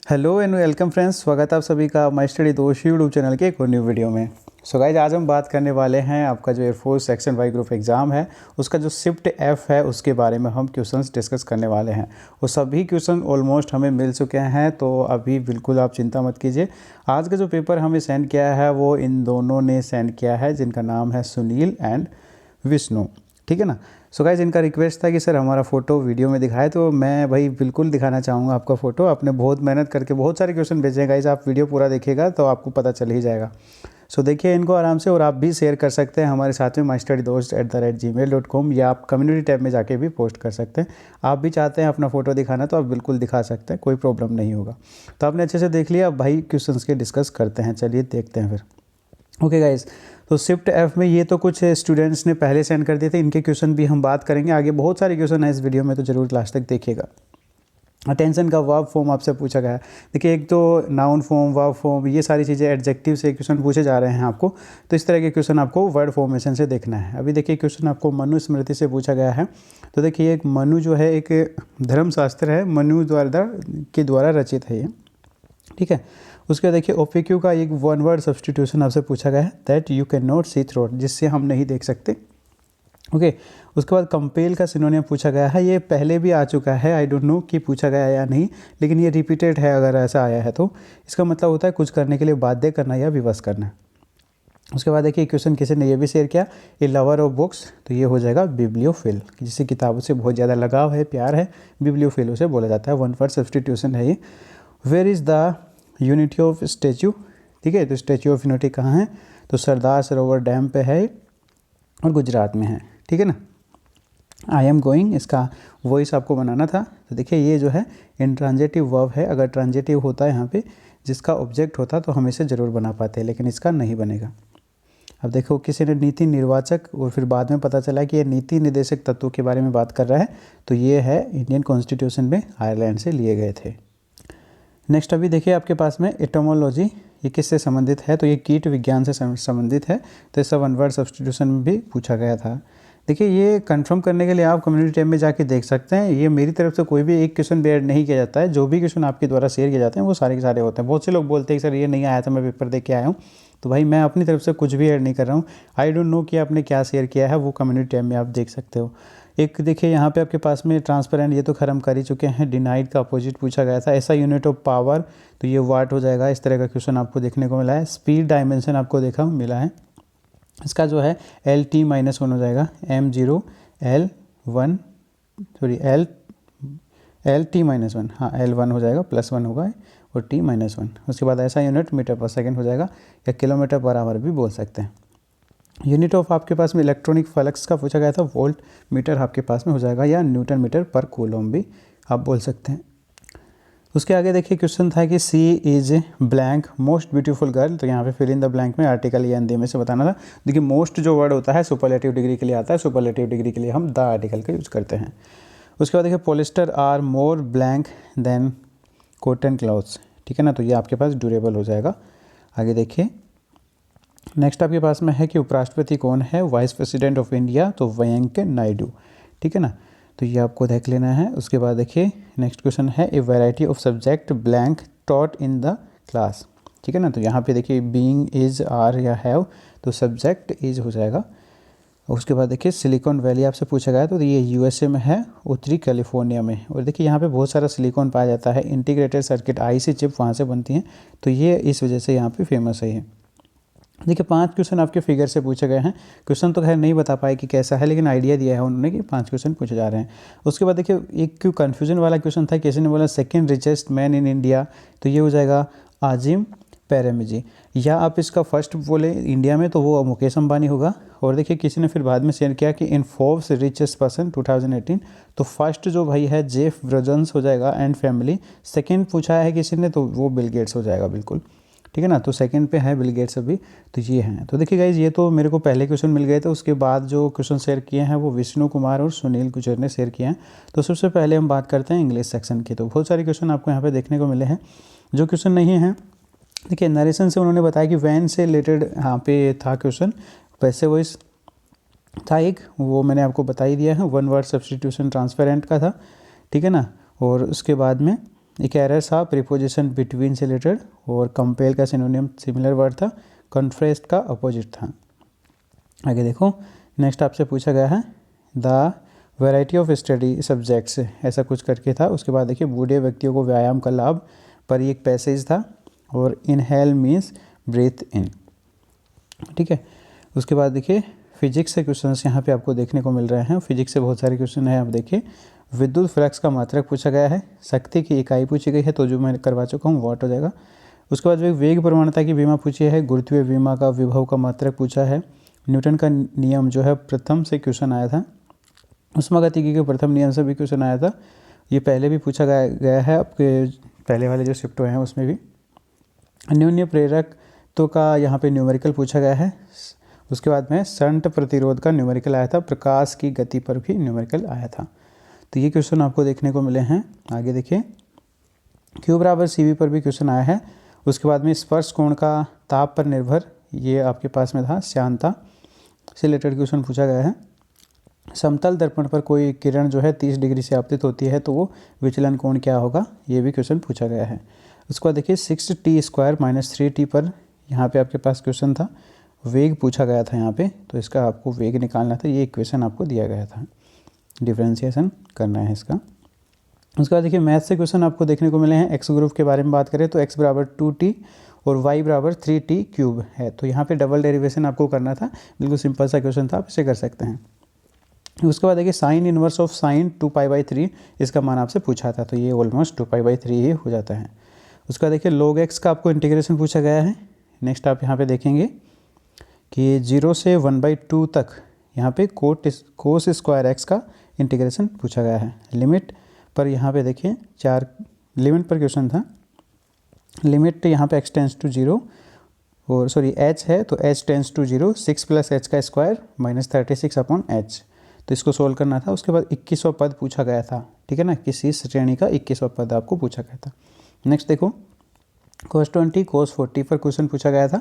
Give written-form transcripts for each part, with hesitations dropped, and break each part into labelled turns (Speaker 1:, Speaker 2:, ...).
Speaker 1: Hello and welcome friends, स्वागत है आप सभी का माई स्टडी दोस्त यूट्यूब चैनल के एक और न्यू वीडियो में। सो गाइज, आज हम बात करने वाले हैं आपका जो air force section Y group exam है उसका जो शिफ्ट एफ है उसके बारे में हम क्वेश्चंस डिस्कस करने वाले हैं। वो सभी क्वेश्चन ऑलमोस्ट हमें मिल चुके हैं, तो अभी बिल्कुल आप चिंता मत कीजिए। आज का जो पेपर हमें सेंड किया है वो इन दोनों ने सेंड किया है, जिनका नाम है सुनील एंड विष्णु, ठीक है ना। सो गाइज, इनका रिक्वेस्ट था कि सर हमारा फ़ोटो वीडियो में दिखाए, तो मैं भाई बिल्कुल दिखाना चाहूँगा आपका फ़ोटो। आपने बहुत मेहनत करके बहुत सारे क्वेश्चन भेजे हैं गाइज, आप वीडियो पूरा देखिएगा तो आपको पता चल ही जाएगा। सो देखिए इनको आराम से, और आप भी शेयर कर सकते हैं हमारे साथ में mystudydost@gmail.com, या आप कम्युनिटी टैब में जाके भी पोस्ट कर सकते हैं। आप भी चाहते हैं अपना फ़ोटो दिखाना तो आप बिल्कुल दिखा सकते हैं, कोई प्रॉब्लम नहीं होगा। तो आपने अच्छे से देख लिया, अब भाई क्वेश्चंस के डिस्कस करते हैं, चलिए देखते हैं फिर। ओके गाइज, तो शिफ्ट एफ में ये तो कुछ स्टूडेंट्स ने पहले सेंड कर दिए थे, इनके क्वेश्चन भी हम बात करेंगे। आगे बहुत सारे क्वेश्चन है इस वीडियो में, तो जरूर लास्ट तक देखिएगा। अटेंशन का वर्ब फॉर्म आपसे पूछा गया है। देखिए, एक तो नाउन फॉर्म, वर्ब फॉर्म, ये सारी चीज़ें एडजेक्टिव से क्वेश्चन पूछे जा रहे हैं आपको, तो इस तरह के क्वेश्चन आपको वर्ड फॉर्मेशन से देखना है। अभी देखिए क्वेश्चन आपको मनु स्मृति से पूछा गया है। तो देखिए, एक मनु जो है एक धर्मशास्त्र है, मनु द्वारा रचित है ये, ठीक है। उसके बाद देखिए ओपीक्यू का एक वन वर्ड सब्सटीट्यूशन आपसे पूछा गया है, that you can not see through, जिससे हम नहीं देख सकते। ओके, उसके बाद कंपेल का सिनोनियम पूछा गया है। ये पहले भी आ चुका है, आई डोंट नो कि पूछा गया है या नहीं, लेकिन ये रिपीटेड है। अगर ऐसा आया है तो इसका मतलब होता है कुछ करने के लिए बाध्य करना या विवश करना। उसके बाद देखिए क्वेश्चन किसी ने ये भी शेयर किया, ए लवर ऑफ बुक्स, तो ये हो जाएगा बिब्लियोफिल, जिसे किताबों से बहुत ज़्यादा लगाव है, प्यार है, बिब्लियोफिल उसे बोला जाता है। वन वर्ड सब्सटीट्यूशन है ये। Where is the unity of statue, ठीक है। तो स्टैचू ऑफ यूनिटी कहाँ है, तो सरदार सरोवर डैम पे है और गुजरात में है, ठीक है ना। आई एम गोइंग, इसका वॉइस आपको बनाना था। तो देखिए ये जो है इंट्रांजेटिव वर्ब है। अगर ट्रांजेटिव होता है यहाँ पे जिसका ऑब्जेक्ट होता तो हम इसे ज़रूर बना पाते, लेकिन इसका नहीं बनेगा। अब देखो किसी ने नीति निर्वाचक, और फिर बाद में पता चला कि ये नीति निर्देशक तत्वों के बारे में बात कर रहा है, तो ये है इंडियन कॉन्स्टिट्यूशन में आयरलैंड से लिए गए थे। नेक्स्ट अभी देखिए आपके पास में एटोमोलॉजी, ये किससे संबंधित है, तो ये कीट विज्ञान से संबंधित है। तो इसका वन वर्ड सब्सटीट्यूशन में भी पूछा गया था। देखिए ये कंफर्म करने के लिए आप कम्युनिटी टैब में जाके देख सकते हैं। ये मेरी तरफ से कोई भी एक क्वेश्चन भी ऐड नहीं किया जाता है, जो भी क्वेश्चन आपके द्वारा शेयर किए जाते हैं वो सारे के सारे होते हैं। बहुत से लोग बोलते हैं कि सर ये नहीं आया था, मैं पेपर दे के आया हूँ, तो भाई मैं अपनी तरफ से कुछ भी ऐड नहीं कर रहा हूँ। आई डोंट नो कि आपने क्या शेयर किया है, वो कम्युनिटी टैब में आप देख सकते हो। एक देखिए यहाँ पे आपके पास में ट्रांसपेरेंट, ये तो खैर हम कर ही चुके हैं। डिनाइड का अपोजिट पूछा गया था। ऐसा यूनिट ऑफ पावर, तो ये वाट हो जाएगा। इस तरह का क्वेश्चन आपको देखने को मिला है। स्पीड डायमेंशन आपको देखा मिला है, इसका जो है LT-1 हो जाएगा, M0L1 सॉरी LT-1, हाँ L1 हो जाएगा, +1 होगा और T-1। उसके बाद ऐसा यूनिट मीटर पर सेकेंड हो जाएगा, या किलोमीटर पर आवर भी बोल सकते हैं। यूनिट ऑफ आपके पास में इलेक्ट्रॉनिक फ्लक्स का पूछा गया था, वोल्ट मीटर आपके पास में हो जाएगा, या न्यूटन मीटर पर कूलम भी आप बोल सकते हैं। उसके आगे देखिए क्वेश्चन था कि she is blank most beautiful girl, तो यहाँ पे फिल इन द ब्लैंक में आर्टिकल या हिंदी में से बताना था। देखिए मोस्ट जो वर्ड होता है सुपरलेटिव डिग्री के लिए आता है, सुपरलेटिव डिग्री के लिए हम द आर्टिकल का यूज़ करते हैं। उसके बाद देखिए polyester are more blank than cotton clothes, ठीक है ना, तो ये आपके पास ड्यूरेबल हो जाएगा। आगे देखिए नेक्स्ट आपके पास में है कि उपराष्ट्रपति कौन है, वाइस प्रेसिडेंट ऑफ इंडिया, तो वेंकैया नायडू, ठीक है ना, तो ये आपको देख लेना है। उसके बाद देखिए नेक्स्ट क्वेश्चन है, ए variety of subject blank taught in the class, ठीक है ना, तो यहाँ पे देखिए बीइंग, इज, आर या हैव, तो सब्जेक्ट इज हो जाएगा। उसके बाद देखिए सिलिकॉन वैली आपसे पूछा गया है, तो ये USA में है, उत्तरी कैलिफोर्निया में। और देखिए यहाँ पे बहुत सारा सिलिकॉन पाया जाता है, इंटीग्रेटेड सर्किट IC चिप वहाँ से बनती हैं, तो ये इस वजह से यहाँ पे फेमस है ये। देखिए 5 क्वेश्चन आपके फिगर से पूछे गए हैं। क्वेश्चन तो खैर नहीं बता पाए कि कैसा है, लेकिन आइडिया दिया है उन्होंने कि 5 क्वेश्चन पूछे जा रहे हैं। उसके बाद देखिए एक क्यों कन्फ्यूजन वाला क्वेश्चन था, किसी ने बोला second richest man in India, तो ये हो जाएगा आजिम प्रेमजी, या आप इसका फर्स्ट बोले इंडिया में तो वो मुकेश अंबानी होगा। और देखिए किसी ने फिर बाद में शेयर किया कि इन फोर्ब्स रिचेस्ट पर्सन 2018, तो फर्स्ट जो भाई है जेफ बेजोस हो जाएगा एंड फैमिली। सेकंड पूछा है किसी ने, तो वो बिल गेट्स हो जाएगा बिल्कुल, ठीक है ना, तो सेकंड पे है बिल गेट्स अभी, तो ये हैं। तो देखिए गाइज ये तो मेरे को पहले क्वेश्चन मिल गए थे, उसके बाद जो क्वेश्चन शेयर किए हैं वो विष्णु कुमार और सुनील गुजर ने शेयर किए हैं। तो सबसे पहले हम बात करते हैं इंग्लिश सेक्शन की। तो बहुत सारे क्वेश्चन आपको यहाँ पे देखने को मिले हैं। जो क्वेश्चन नहीं हैं, देखिए नरेशन से उन्होंने बताया कि वैन से रिलेटेड यहाँ पे था क्वेश्चन, वैसे वॉइस था एक, वो मैंने आपको बता ही दिया है। वन वर्ड सब्सटीट्यूशन ट्रांसपेरेंट का था, ठीक है ना। और उसके बाद में एक एरर था प्रीपोजिशन बिटवीन से रिलेटेड, और कंपेल का सिनोनिम सिमिलर वर्ड था, कॉन्ट्रास्ट का अपोजिट था। आगे देखो, नेक्स्ट आपसे पूछा गया है the variety of study subjects, ऐसा कुछ करके था। उसके बाद देखिए बूढ़े व्यक्तियों को व्यायाम का लाभ पर एक पैसेज था, और इनहेल मीन्स ब्रीथ इन, ठीक है। उसके बाद देखिए फिजिक्स से क्वेश्चंस यहाँ पे आपको देखने को मिल रहे हैं। फिजिक्स से बहुत सारे क्वेश्चन हैं। आप देखिए विद्युत फ्लक्स का मात्रक पूछा गया है, शक्ति की इकाई पूछी गई है, तो जो मैं करवा चुका हूँ वाट हो जाएगा। उसके बाद वेग प्रवणता की विमा पूछी है, गुरुत्वीय विमा का विभव का मात्रक पूछा है, न्यूटन का नियम जो है प्रथम से क्वेश्चन आया था, उष्मागतिकी के प्रथम नियम से भी क्वेश्चन आया था, ये पहले भी पूछा गया है आपके पहले वाले जो शिफ्ट हुए हैं उसमें भी। अन्योन्य प्रेरक तो का यहाँ पे न्यूमेरिकल पूछा गया है। उसके बाद में शंट प्रतिरोध का न्यूमेरिकल आया था, प्रकाश की गति पर भी न्यूमेरिकल आया था। तो ये क्वेश्चन आपको देखने को मिले हैं। आगे देखिए Q बराबर CV पर भी क्वेश्चन आया है। उसके बाद में स्पर्श कोण का ताप पर निर्भर, ये आपके पास में था, श्यानता से रिलेटेड क्वेश्चन पूछा गया है। समतल दर्पण पर कोई किरण जो है 30 डिग्री से आपतित होती है तो वो विचलन कोण क्या होगा, ये भी क्वेश्चन पूछा गया है। उसके बाद देखिए 6t² - 3t पर यहाँ पे आपके पास क्वेश्चन था, वेग पूछा गया था यहाँ पे, तो इसका आपको वेग निकालना था, ये इक्वेशन आपको दिया गया था, डिफरेंशिएशन करना है इसका। उसके बाद देखिए मैथ से क्वेश्चन आपको देखने को मिले हैं। एक्स ग्रुप के बारे में बात करें तो x बराबर 2t और y बराबर 3t³ है, तो यहाँ पे डबल डेरिवेशन आपको करना था। बिल्कुल सिंपल सा क्वेश्चन था, आप इसे कर सकते हैं। उसके बाद देखिए साइन इनवर्स ऑफ साइन 2π/3, इसका मान आपसे पूछा था, तो ये ऑलमोस्ट 2π/3 ही हो जाता है। उसके बाद देखिए log x का आपको इंटीग्रेशन पूछा गया है। नेक्स्ट आप यहाँ पे देखेंगे कि 0 से 1/2 तक यहाँ पे कोस स्क्वायर x का इंटीग्रेशन पूछा गया है। लिमिट पर यहाँ पे देखिए 4 लिमिट पर क्वेश्चन था। लिमिट यहाँ पे x टेंस टू 0 और सॉरी h है तो h टेंस टू 0, 6 + h का स्क्वायर -36/h, तो इसको सोल्व करना था। उसके बाद 21वां पद पूछा गया था, ठीक है ना, किसी श्रेणी का 21वां पद आपको पूछा गया था। नेक्स्ट देखो cos 20 cos 40 पर क्वेश्चन पूछा गया था।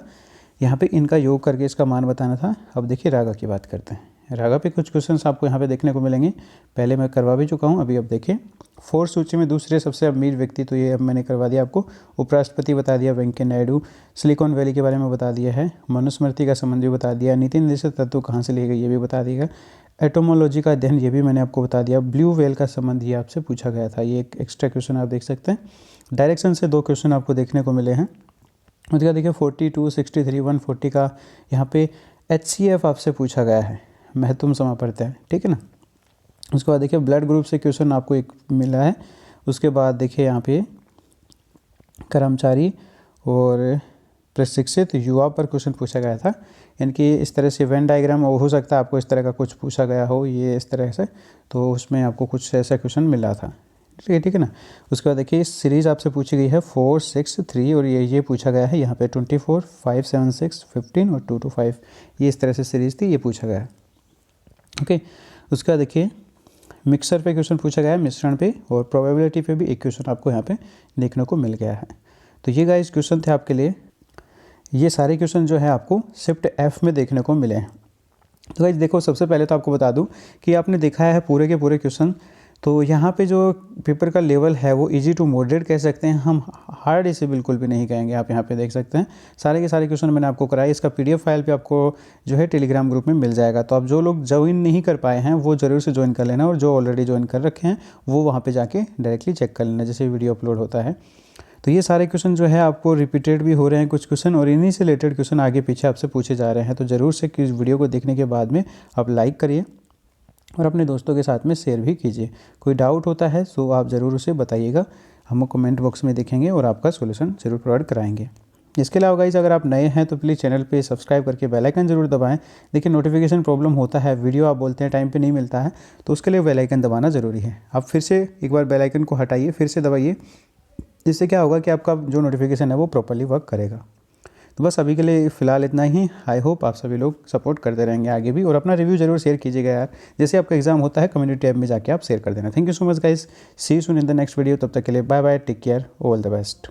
Speaker 1: यहाँ पे इनका योग करके इसका मान बताना था। अब देखिए रागा की बात करते हैं। रागा पे कुछ क्वेश्चंस आपको यहाँ पे देखने को मिलेंगे, पहले मैं करवा भी चुका हूँ। अभी अब देखिए फोर्थ सूची में दूसरे सबसे अमीर व्यक्ति, तो ये अब मैंने करवा दिया आपको। उपराष्ट्रपति बता दिया वेंकैया नायडू, सिलिकॉन वैली के बारे में बता दिया है, मनुस्मृति का संबंध भी बता दिया, नीति निर्देशक तत्व कहाँ से लिए गए ये भी बता दिया, एटोमोलॉजी का अध्ययन ये भी मैंने आपको बता दिया, ब्लू व्हेल का संबंध ये आपसे पूछा गया था, ये एक एक्स्ट्रा क्वेश्चन आप देख सकते हैं। डायरेक्शन से 2 क्वेश्चन आपको देखने को मिले हैं। उसके बाद देखिए 42, 63, 140 का यहाँ पे HCF आपसे पूछा गया है, महत्तम समापवर्तन, ठीक है ना। उसके बाद देखिए ब्लड ग्रुप से क्वेश्चन आपको एक मिला है। उसके बाद देखिए यहाँ पे कर्मचारी और प्रशिक्षित युवा पर क्वेश्चन पूछा गया था, यानी कि इस तरह से वेन डायग्राम हो सकता है आपको इस तरह का कुछ पूछा गया हो, ये इस तरह से, तो उसमें आपको कुछ ऐसा क्वेश्चन मिला था, ठीक है ना। उसके बाद देखिए सीरीज़ आपसे पूछी गई है 4, 6, 3 और ये पूछा गया है यहाँ पे 24, 5, 7, 6, 15 और 2 to 5, ये इस तरह से सीरीज़ थी, ये पूछा गया है, ओके। उसके बाद देखिए मिक्सर पे क्वेश्चन पूछा गया है, मिश्रण पे, और प्रोबेबिलिटी पे भी एक क्वेश्चन आपको यहाँ पे देखने को मिल गया है। तो ये गाइस क्वेश्चन थे आपके लिए। ये सारे क्वेश्चन जो है आपको शिफ्ट F में देखने को मिले हैं। तो गाइस देखो, सबसे पहले तो आपको बता दूं कि आपने देखा है पूरे के पूरे क्वेश्चन, तो यहाँ पे जो पेपर का लेवल है वो इजी टू मॉडरेट कह सकते हैं, हम हार्ड इसे बिल्कुल भी नहीं कहेंगे। आप यहाँ पे देख सकते हैं सारे के सारे क्वेश्चन मैंने आपको कराए, इसका PDF फाइल पे आपको जो है टेलीग्राम ग्रुप में मिल जाएगा। तो आप जो लोग ज्वाइन नहीं कर पाए हैं वो ज़रूर से ज्वाइन कर लेना, और जो ऑलरेडी ज्वाइन कर रखे हैं वो वहाँ पर जाके डायरेक्टली चेक कर लेना जैसे वीडियो अपलोड होता है। तो ये सारे क्वेश्चन जो है आपको रिपीटेड भी हो रहे हैं कुछ क्वेश्चन, और इन्हीं से रिलेटेड क्वेश्चन आगे पीछे आपसे पूछे जा रहे हैं। तो ज़रूर से इस वीडियो को देखने के बाद में आप लाइक करिए और अपने दोस्तों के साथ में शेयर भी कीजिए। कोई डाउट होता है तो आप ज़रूर उसे बताइएगा, हम कमेंट बॉक्स में देखेंगे और आपका सोल्यूशन ज़रूर प्रोवाइड कराएंगे। इसके अलावा गाइस अगर आप नए हैं तो प्लीज़ चैनल पे सब्सक्राइब करके बेल आइकन ज़रूर दबाएं। देखिए नोटिफिकेशन प्रॉब्लम होता है, वीडियो आप बोलते हैं टाइम पे नहीं मिलता है, तो उसके लिए बेल आइकन दबाना ज़रूरी है। आप फिर से एक बार बेल आइकन को हटाइए, फिर से दबाइए, इससे क्या होगा कि आपका जो नोटिफिकेशन है वो प्रॉपर्ली वर्क करेगा। तो बस अभी के लिए फ़िलहाल इतना ही। आई होप आप सभी लोग सपोर्ट करते रहेंगे आगे भी, और अपना रिव्यू जरूर शेयर कीजिएगा यार, जैसे आपका एग्जाम होता है कम्युनिटी टैब में जाके आप शेयर कर देना। Thank you so much guys, see you soon in the next video. तब तक के लिए bye bye, take care, all the best.